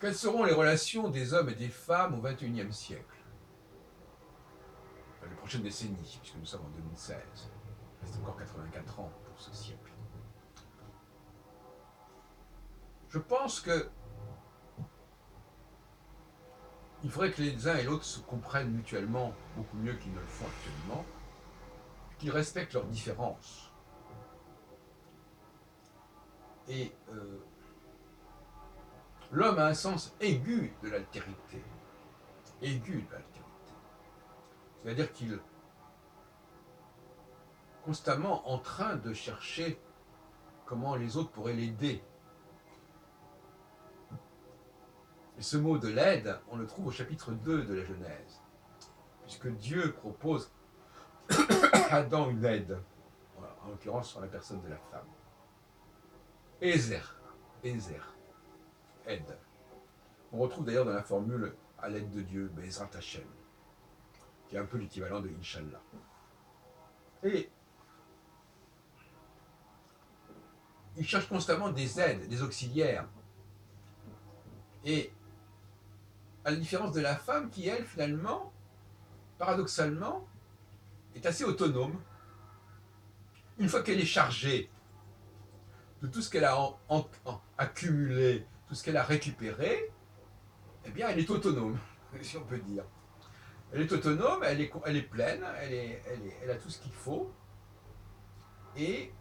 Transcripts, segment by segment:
Quelles seront les relations des hommes et des femmes au XXIe siècle? Enfin, les prochaines décennies, puisque nous sommes en 2016. Il reste encore 84 ans pour ce siècle. Je pense que il faudrait que les uns et l'autre se comprennent mutuellement beaucoup mieux qu'ils ne le font actuellement, qu'ils respectent leurs différences. Et l'homme a un sens aigu de l'altérité. Aigu de l'altérité. C'est-à-dire qu'il est constamment en train de chercher comment les autres pourraient l'aider. Et ce mot de l'aide, on le trouve au chapitre 2 de la Genèse, puisque Dieu propose à Adam une aide, en l'occurrence sur la personne de la femme. Ézer, aide. On retrouve d'ailleurs dans la formule à l'aide de Dieu, Bezrat Hashem, qui est un peu l'équivalent de Inch'Allah. Et il cherche constamment des aides, des auxiliaires. Et à la différence de la femme qui, elle, finalement, paradoxalement, est assez autonome. Une fois qu'elle est chargée de tout ce qu'elle a accumulé, tout ce qu'elle a récupéré, eh bien, elle est autonome, si on peut dire. Elle est autonome, elle est pleine, elle a tout ce qu'il faut, et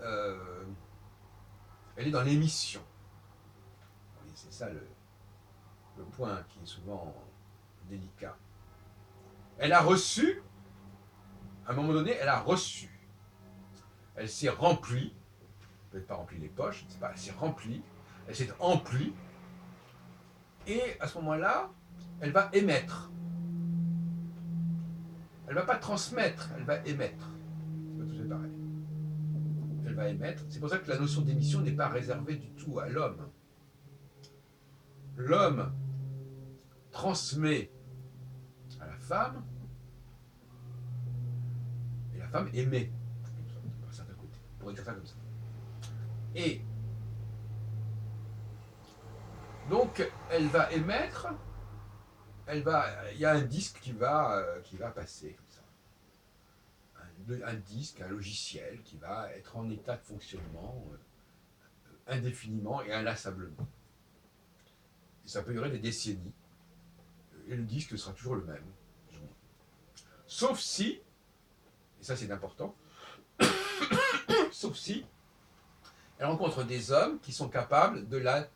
elle est dans l'émission. C'est ça le point qui est souvent délicat. Elle a reçu, à un moment donné, elle a reçu. Elle s'est remplie, peut-être pas remplie les poches, je ne sais pas, elle s'est remplie, elle s'est emplie, et à ce moment-là, elle va émettre. Elle ne va pas transmettre, elle va émettre. C'est pas tout à fait pareil. Elle va émettre. C'est pour ça que la notion d'émission n'est pas réservée du tout à l'homme. L'homme transmet à la femme, et la femme émet, d'un certain côté. On pourrait dire ça comme ça. Et donc, elle va émettre, il y a un disque qui va passer comme ça. Un disque, un logiciel qui va être en état de fonctionnement indéfiniment et inlassablement. Et ça peut durer des décennies. Et le disque sera toujours le même. Sauf si, et ça c'est important, sauf si elle rencontre des hommes qui sont capables de la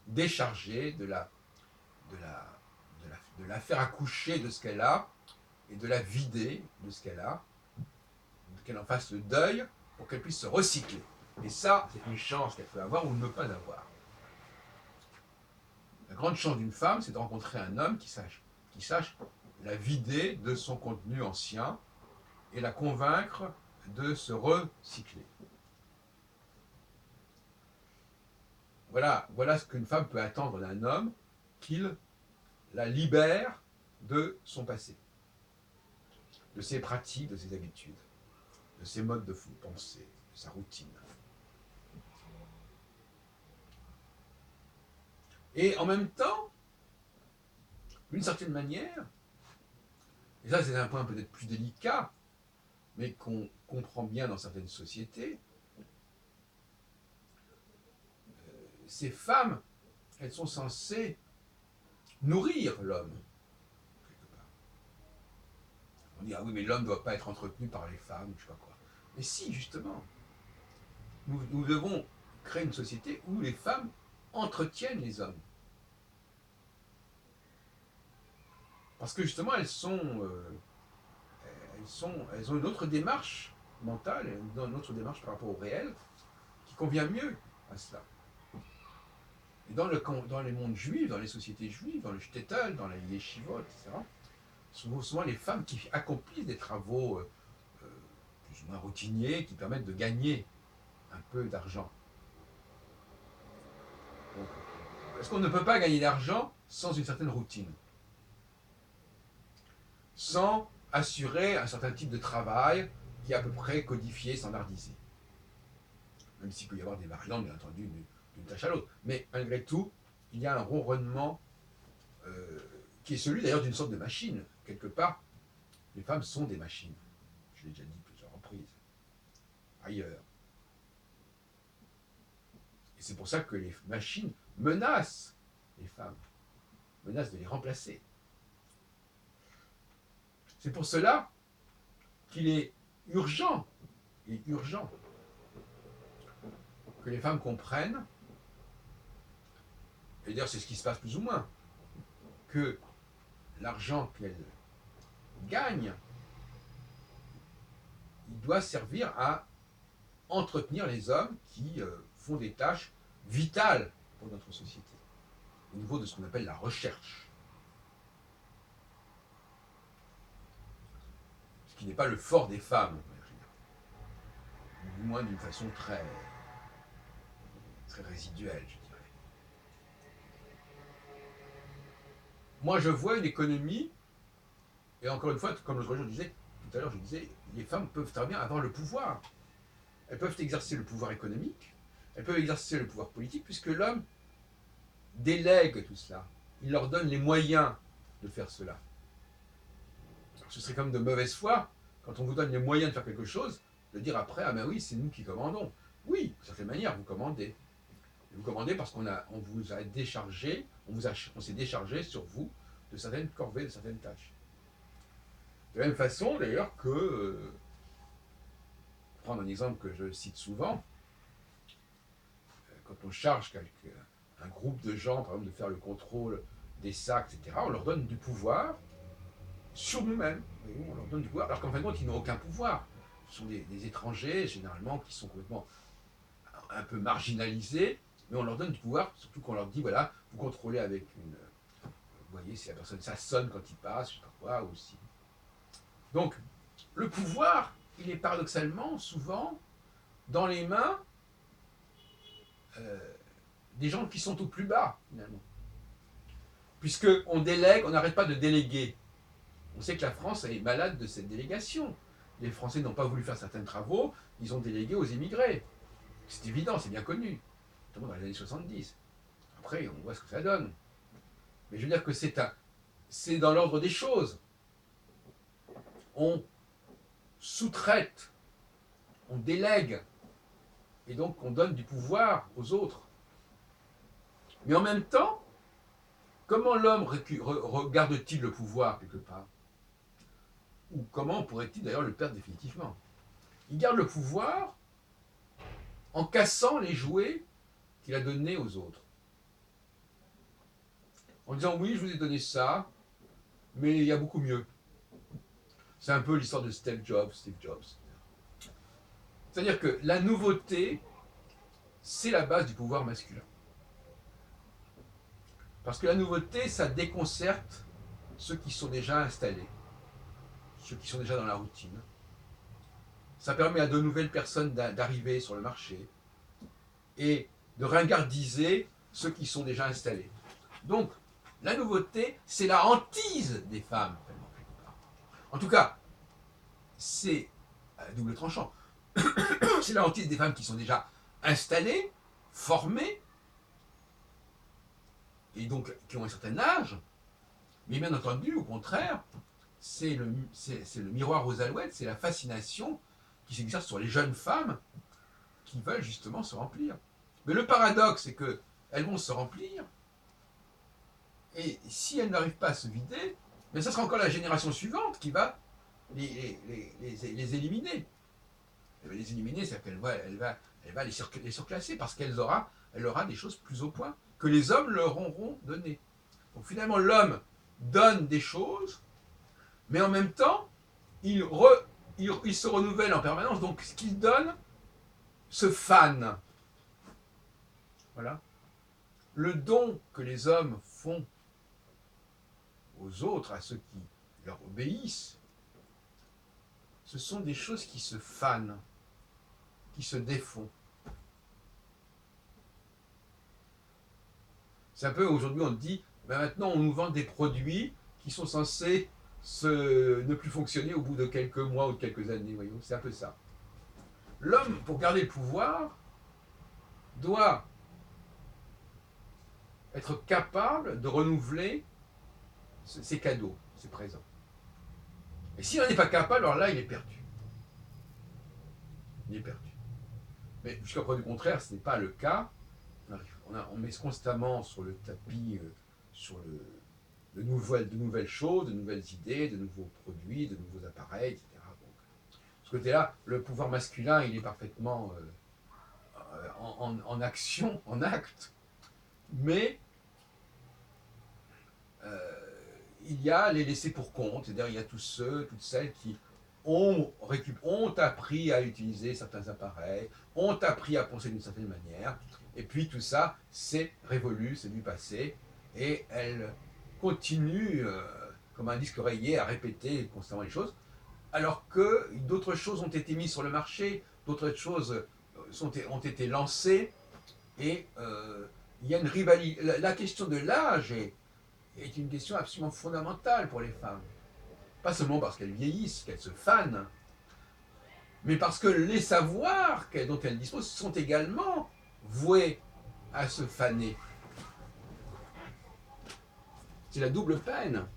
décharger, de la faire accoucher de ce qu'elle a et de la vider de ce qu'elle a, qu'elle en fasse le deuil pour qu'elle puisse se recycler. Et ça, c'est une chance qu'elle peut avoir ou ne pas avoir. La grande chance d'une femme, c'est de rencontrer un homme qui sache la vider de son contenu ancien et la convaincre de se recycler. Voilà ce qu'une femme peut attendre d'un homme, qu'il la libère de son passé, de ses pratiques, de ses habitudes, de ses modes de pensée, de sa routine. Et en même temps, d'une certaine manière, et ça c'est un point peut-être plus délicat, mais qu'on comprend bien dans certaines sociétés, ces femmes, elles sont censées nourrir l'homme, quelque part. On dit, ah oui, mais l'homme ne doit pas être entretenu par les femmes, je sais pas quoi. Mais si, justement, nous devons créer une société où les femmes entretiennent les hommes. Parce que justement, elles ont une autre démarche mentale, une autre démarche par rapport au réel, qui convient mieux à cela. Et dans les mondes juifs, dans les sociétés juives, dans le shtetl, dans les yeshivot, etc., souvent les femmes qui accomplissent des travaux plus ou moins routiniers qui permettent de gagner un peu d'argent. Donc, est-ce qu'on ne peut pas gagner d'argent sans une certaine routine, sans assurer un certain type de travail qui est à peu près codifié, standardisé? Même s'il peut y avoir des variantes, bien entendu, d'une tâche à l'autre. Mais malgré tout, il y a un ronronnement qui est celui d'ailleurs d'une sorte de machine. Quelque part, les femmes sont des machines. Je l'ai déjà dit plusieurs reprises. Ailleurs. Et c'est pour ça que les machines menacent les femmes, menacent de les remplacer. C'est pour cela qu'il est urgent, que les femmes comprennent, et d'ailleurs c'est ce qui se passe plus ou moins, que l'argent qu'elles gagnent, il doit servir à entretenir les hommes qui font des tâches vitales pour notre société, au niveau de ce qu'on appelle la recherche. Ce qui n'est pas le fort des femmes, du moins d'une façon très résiduelle, je dirais. Moi, je vois une économie, et encore une fois, comme l'autre jour tout à l'heure, je disais, les femmes peuvent très bien avoir le pouvoir. Elles peuvent exercer le pouvoir économique, elles peuvent exercer le pouvoir politique, puisque l'homme délègue tout cela. Il leur donne les moyens de faire cela. Alors, ce serait comme de mauvaise foi, quand on vous donne les moyens de faire quelque chose, de dire après, ah ben oui, c'est nous qui commandons. Oui, d'une certaine manière, vous commandez. Vous commandez parce qu'on vous a déchargé, on s'est déchargé sur vous de certaines corvées, de certaines tâches. De la même façon, d'ailleurs, que, pour prendre un exemple que je cite souvent, quand on charge un groupe de gens, par exemple, de faire le contrôle des sacs, etc., on leur donne du pouvoir sur nous-mêmes. On leur donne du pouvoir, alors qu'en fin de compte, ils n'ont aucun pouvoir. Ce sont des étrangers, généralement, qui sont complètement un peu marginalisés, mais on leur donne du pouvoir, surtout qu'on leur dit, voilà, vous contrôlez avec une... Vous voyez, si la personne, ça sonne quand il passe, je sais pas quoi, aussi. Donc, le pouvoir, il est paradoxalement, souvent, dans les mains des gens qui sont au plus bas, finalement. Puisqu'on délègue, on n'arrête pas de déléguer. On sait que la France est malade de cette délégation. Les Français n'ont pas voulu faire certains travaux, ils ont délégué aux émigrés. C'est évident, c'est bien connu, notamment dans les années 70. Après, on voit ce que ça donne. Mais je veux dire que c'est dans l'ordre des choses. On sous-traite, on délègue, et donc on donne du pouvoir aux autres. Mais en même temps, comment l'homme regarde-t-il le pouvoir quelque part? Ou comment pourrait-il d'ailleurs le perdre définitivement? Il garde le pouvoir en cassant les jouets qu'il a donnés aux autres. En disant oui, je vous ai donné ça, mais il y a beaucoup mieux. C'est un peu l'histoire de Steve Jobs. C'est-à-dire que la nouveauté, c'est la base du pouvoir masculin. Parce que la nouveauté, ça déconcerte ceux qui sont déjà installés, ceux qui sont déjà dans la routine. Ça permet à de nouvelles personnes d'arriver sur le marché et de ringardiser ceux qui sont déjà installés. Donc, la nouveauté, c'est la hantise des femmes. En tout cas, c'est à double tranchant. C'est la hantise des femmes qui sont déjà installées, formées, et donc qui ont un certain âge. Mais bien entendu, au contraire, c'est le miroir aux alouettes, c'est la fascination qui s'exerce sur les jeunes femmes qui veulent justement se remplir. Mais le paradoxe, c'est qu'elles vont se remplir, et si elles n'arrivent pas à se vider, mais ça sera encore la génération suivante qui va les éliminer. Elle va les éliminer, c'est-à-dire qu'elle va les surclasser parce qu'elle aura des choses plus au point que les hommes leur auront données. Donc finalement, l'homme donne des choses, mais en même temps, il se renouvelle en permanence. Donc ce qu'il donne se fane. Voilà. Le don que les hommes font aux autres, à ceux qui leur obéissent, ce sont des choses qui se fanent, qui se défont. C'est un peu, aujourd'hui, on dit, ben maintenant, on nous vend des produits qui sont censés ne plus fonctionner au bout de quelques mois ou de quelques années. Voyons, c'est un peu ça. L'homme, pour garder le pouvoir, doit être capable de renouveler c'est cadeau, c'est présent. Et s'il n'en est pas capable, alors là, il est perdu. Il est perdu. Mais jusqu'à preuve du contraire, ce n'est pas le cas. On met constamment sur le tapis, sur de nouvelles choses, de nouvelles idées, de nouveaux produits, de nouveaux appareils, etc. Donc, de ce côté-là, le pouvoir masculin, il est parfaitement en action, en acte. Mais il y a les laissés pour compte, c'est-à-dire il y a tous ceux, toutes celles qui ont appris à utiliser certains appareils, ont appris à penser d'une certaine manière, et puis tout ça, c'est révolu, c'est du passé, et elles continuent, comme un disque rayé, à répéter constamment les choses, alors que d'autres choses ont été mises sur le marché, d'autres choses ont été lancées, et il y a une rivalité. La question de l'âge est une question absolument fondamentale pour les femmes. Pas seulement parce qu'elles vieillissent, qu'elles se fanent, mais parce que les savoirs dont elles disposent sont également voués à se faner. C'est la double peine.